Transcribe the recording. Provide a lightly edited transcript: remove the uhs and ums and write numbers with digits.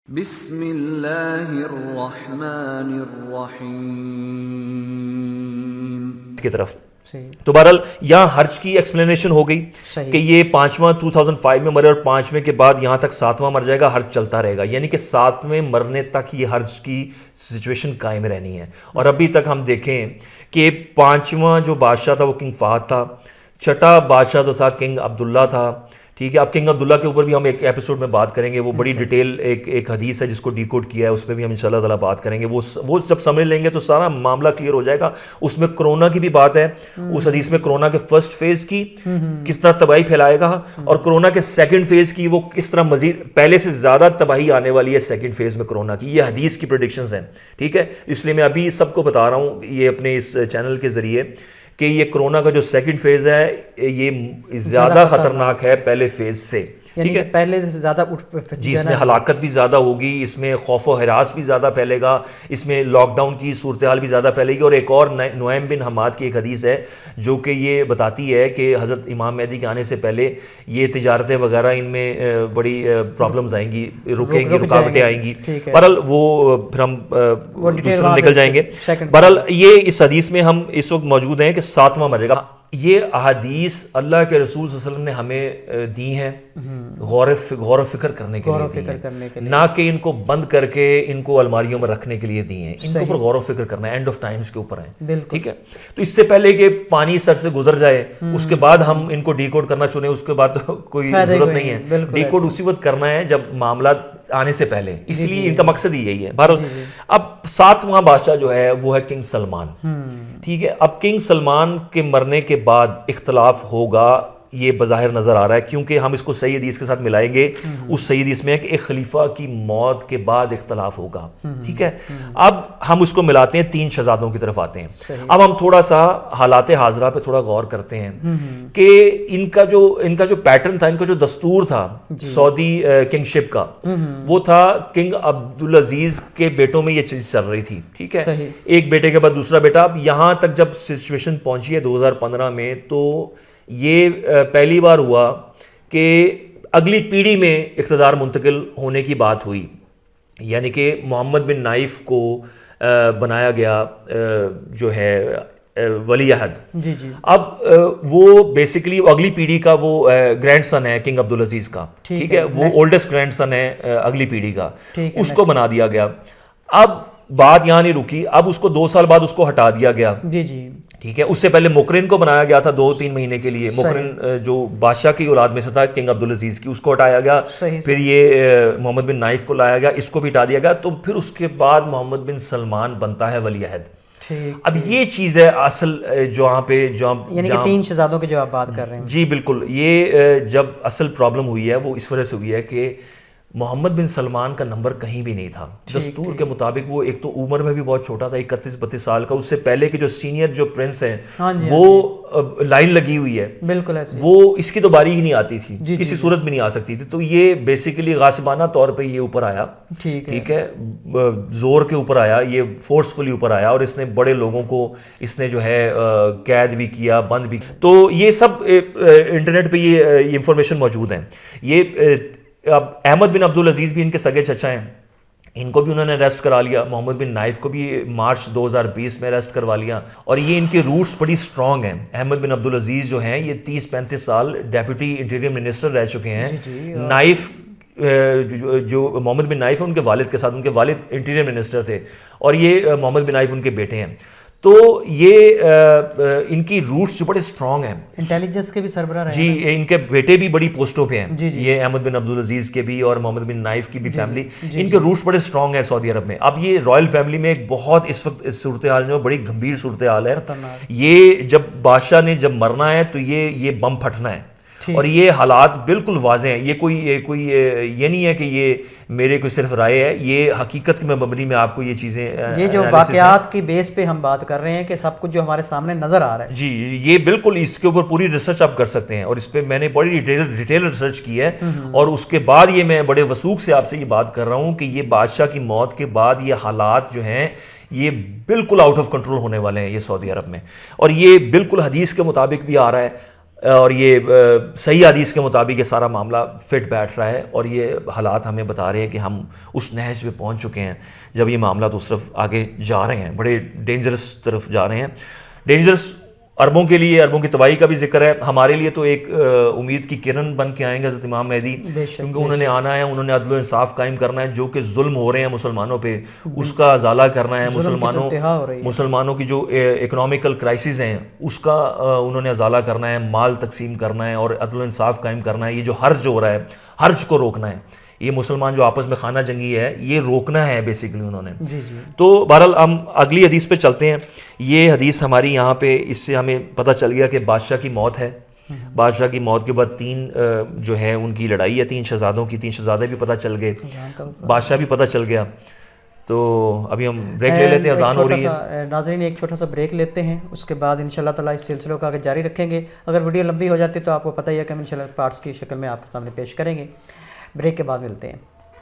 بسم اللہ الرحمن الرحیم کی طرف. تو بہرحال یہاں حرج کی ایکسپلینیشن ہو گئی کہ یہ 5واں 2005 میں مرے اور 5ویں کے بعد یہاں تک 7واں مر جائے گا, حرج چلتا رہے گا, یعنی کہ 7ویں مرنے تک یہ حرج کی سچویشن قائم رہنی ہے. اور ابھی تک ہم دیکھیں کہ 5واں جو بادشاہ تھا وہ کنگ فہد تھا, 6واں بادشاہ تو تھا کنگ عبداللہ تھا. ٹھیک ہے, اب کنگ عبداللہ کے اوپر بھی ہم ایک ایپیسوڈ میں بات کریں گے, وہ بڑی ڈیٹیل ایک حدیث ہے جس کو ڈیکوڈ کیا ہے, اس پہ بھی ہم انشاءاللہ تعالیٰ بات کریں گے. وہ جب سمجھ لیں گے تو سارا معاملہ کلیئر ہو جائے گا. اس میں کرونا کی بھی بات ہے, اس حدیث میں کرونا کے فرسٹ فیز کی کس طرح تباہی پھیلائے گا, اور کرونا کے سیکنڈ فیز کی وہ کس طرح مزید پہلے سے زیادہ تباہی آنے والی ہے سیکنڈ فیز میں کرونا کی. یہ حدیث کی پریڈکشنز ہیں. ٹھیک ہے, اس لیے میں ابھی سب کو بتا رہا ہوں یہ اپنے اس چینل کے ذریعے کہ یہ کرونا کا جو سیکنڈ فیز ہے یہ زیادہ خطرناک ہے پہلے فیز سے. یعنی کہ پہلے سے زیادہ جی, اس میں ہلاکت بھی زیادہ ہوگی, اس میں خوف و ہراس بھی زیادہ پھیلے گا, اس میں لاک ڈاؤن کی صورتحال بھی زیادہ پھیلے گی. اور ایک اور نعیم بن حماد کی ایک حدیث ہے جو کہ یہ بتاتی ہے کہ حضرت امام مہدی کے آنے سے پہلے یہ تجارتیں وغیرہ ان میں بڑی پرابلمز آئیں گی, رکیں گی, رکاوٹیں آئیں گی. بہرحال وہ پھر ہم نکل جائیں گے. بہرحال یہ اس حدیث میں ہم اس وقت موجود ہیں کہ 7واں مرے گا. یہ احادیث اللہ کے رسول صلی اللہ علیہ وسلم نے ہمیں دی ہیں غور و فکر کرنے کے لیے, نہ کہ ان کو بند کر کے ان کو الماریوں میں رکھنے کے لیے دی ہیں. ان کے اوپر غور و فکر کرنا ہے, اینڈ آف ٹائمز کے اوپر ہیں. ٹھیک ہے, تو اس سے پہلے کہ پانی سر سے گزر جائے اس کے بعد ہم ان کو ڈیکوڈ کرنا چاہیں, اس کے بعد کوئی ضرورت نہیں ہے. ڈیکوڈ اسی وقت کرنا ہے جب معاملات آنے سے پہلے, اس لیے ان کا مقصد ہی یہی ہے. بہرحال اب 7واں بادشاہ جو ہے وہ ہے کنگ سلمان. ٹھیک ہے, اب کنگ سلمان کے مرنے کے بعد اختلاف ہوگا, یہ بظاہر نظر آ رہا ہے, کیونکہ ہم اس کو صحیح حدیث کے ساتھ ملائیں گے. اس صحیح حدیث میں ہے کہ ایک خلیفہ کی موت کے بعد اختلاف ہوگا. ٹھیک ہے, اب ہم اس کو ملاتے ہیں 3 شہزادوں کی طرف آتے ہیں. اب ہم تھوڑا سا حالات حاضرہ پہ تھوڑا غور کرتے ہیں کہ ان کا جو پیٹرن تھا, ان کا جو دستور تھا سعودی کنگ شپ کا, وہ تھا کنگ عبدالعزیز کے بیٹوں میں یہ چیز چل رہی تھی. ٹھیک ہے, ایک بیٹے کے بعد دوسرا بیٹا. اب یہاں تک جب سچویشن پہنچی ہے 2015 میں, تو یہ پہلی بار ہوا کہ اگلی پیڑھی میں اقتدار منتقل ہونے کی بات ہوئی, یعنی کہ محمد بن نائف کو بنایا گیا جو ہے ولی عہد. اب وہ بیسیکلی اگلی پیڑھی کا وہ گرینڈ سن ہے کنگ عبدالعزیز کا. ٹھیک ہے, وہ اولڈسٹ گرینڈ سن ہے اگلی پیڑھی کا, اس کو بنا دیا گیا. اب بات یہاں نہیں رکی, اب اس کو 2 سال بعد اس کو ہٹا دیا گیا. ٹھیک ہے, اس سے پہلے مقرن کو بنایا گیا تھا 2-3 مہینے کے لیے. مقرن جو بادشاہ کی اولاد میں سے تھا کنگ عبدالعزیز کی, اس کو ہٹایا گیا. پھر یہ محمد بن نائف کو لایا گیا, اس کو بھی ہٹا دیا گیا. تو پھر اس کے بعد محمد بن سلمان بنتا ہے ولی عہد. اب یہ چیز ہے اصل جہاں پہ یعنی کہ 3 شہزادوں کی جو آپ بات کر رہے ہیں. جی بالکل, یہ جب اصل پرابلم ہوئی ہے وہ اس وجہ سے ہوئی ہے کہ محمد بن سلمان کا نمبر کہیں بھی نہیں تھا دستور کے مطابق. وہ ایک تو عمر میں بھی بہت چھوٹا تھا, 31-32 سال کا. اس سے پہلے کے جو سینئر جو پرنس ہیں وہ لائن لگی ہوئی ہے, بالکل ایسے, وہ اس کی تو باری ہی نہیں آتی تھی, کسی صورت بھی نہیں آ سکتی تھی. تو یہ بیسیکلی غاصبانہ طور پہ یہ اوپر آیا. ٹھیک ہے, زور کے اوپر آیا, یہ فورسفلی اوپر آیا, اور اس نے بڑے لوگوں کو اس نے جو ہے قید بھی کیا, بند بھی. تو یہ سب انٹرنیٹ پہ یہ انفارمیشن موجود ہیں. یہ اب احمد بن عبدالعزیز بھی ان کے سگے چچا ہیں, ان کو بھی انہوں نے اریسٹ کرا لیا. محمد بن نائف کو بھی مارچ 2020 میں اریسٹ کروا لیا. اور یہ ان کے روٹس بڑی سٹرونگ ہیں. احمد بن عبدالعزیز جو ہیں یہ 30-35 سال ڈیپٹی انٹیریئر منسٹر رہ چکے ہیں. نائف جو محمد بن نائف ہے ان کے والد کے ساتھ, ان کے والد انٹیریئر منسٹر تھے, اور یہ محمد بن نائف ان کے بیٹے ہیں. تو یہ ان کی روٹس جو بڑے سٹرونگ ہیں, انٹیلیجنس کے بھی سربراہ رہے. جی, ان کے بیٹے بھی بڑی پوسٹوں پہ ہیں. یہ احمد بن عبدالعزیز کے بھی اور محمد بن نائف کی بھی فیملی, ان کے روٹس بڑے سٹرونگ ہیں سعودی عرب میں. اب یہ رائل فیملی میں ایک بہت اس وقت صورتحال جو بڑی گمبھیر صورتحال ہے. یہ جب بادشاہ نے جب مرنا ہے تو یہ بم پھٹنا ہے, اور یہ حالات بالکل واضح ہیں. یہ کوئی یہ نہیں ہے کہ یہ میرے کوئی صرف رائے ہے, یہ حقیقت میں مبنی میں آپ کو یہ چیزیں, یہ جو واقعات کی بیس پہ ہم بات کر رہے ہیں کہ سب کچھ جو ہمارے سامنے نظر آ رہا ہے. جی, یہ بالکل اس کے اوپر پوری ریسرچ آپ کر سکتے ہیں, اور اس پہ میں نے بڑی ڈیٹیل ریسرچ کی ہے. اور اس کے بعد یہ میں بڑے وثوق سے آپ سے یہ بات کر رہا ہوں کہ یہ بادشاہ کی موت کے بعد یہ حالات جو ہیں یہ بالکل آؤٹ آف کنٹرول ہونے والے ہیں یہ سعودی عرب میں. اور یہ بالکل حدیث کے مطابق بھی آ رہا ہے. اور یہ صحیح حدیث کے مطابق یہ سارا معاملہ فٹ بیٹھ رہا ہے، اور یہ حالات ہمیں بتا رہے ہیں کہ ہم اس نہج پہ پہنچ چکے ہیں جب یہ معاملات اس طرف آگے جا رہے ہیں، بڑے ڈینجرس طرف جا رہے ہیں. ڈینجرس عربوں کے لیے، عربوں کی تباہی کا بھی ذکر ہے. ہمارے لیے تو ایک امید کی کرن بن کے آئیں گے حضرت امام مہدی، کیونکہ انہوں نے آنا ہے، انہوں نے عدل و انصاف قائم کرنا ہے. جو کہ ظلم ہو رہے ہیں مسلمانوں پہ اس کا ازالہ کرنا ہے، مسلمانوں کی جو اکنامیکل کرائسز ہیں اس کا انہوں نے ازالہ کرنا ہے، مال تقسیم کرنا ہے اور عدل و انصاف قائم کرنا ہے. یہ جو حرج ہو رہا ہے، حرج کو روکنا ہے. یہ مسلمان جو آپس میں خانہ جنگی ہے یہ روکنا ہے بیسیکلی انہوں نے. تو بہرحال ہم اگلی حدیث پہ چلتے ہیں. یہ حدیث ہماری یہاں پہ اس سے ہمیں پتہ چل گیا کہ بادشاہ کی موت ہے. بادشاہ کی موت کے بعد 3 جو ہے ان کی لڑائی ہے، 3 شہزادوں کی. 3 شہزادے بھی پتہ چل گئے، بادشاہ بھی پتہ چل گیا. تو ابھی ہم بریک لے لیتے ہیں، اذان ہو رہی ہے. ناظرین ایک چھوٹا سا بریک لیتے ہیں، اس کے بعد انشاءاللہ تعالیٰ اس سلسلے کو آگے جاری رکھیں گے. اگر ویڈیو لمبی ہو جاتی ہے تو آپ کو پتہ ہی ہے کہ ہم انشاءاللہ پارٹس کی شکل میں آپ کے سامنے پیش کریں گے. بریک کے بعد ملتے ہیں.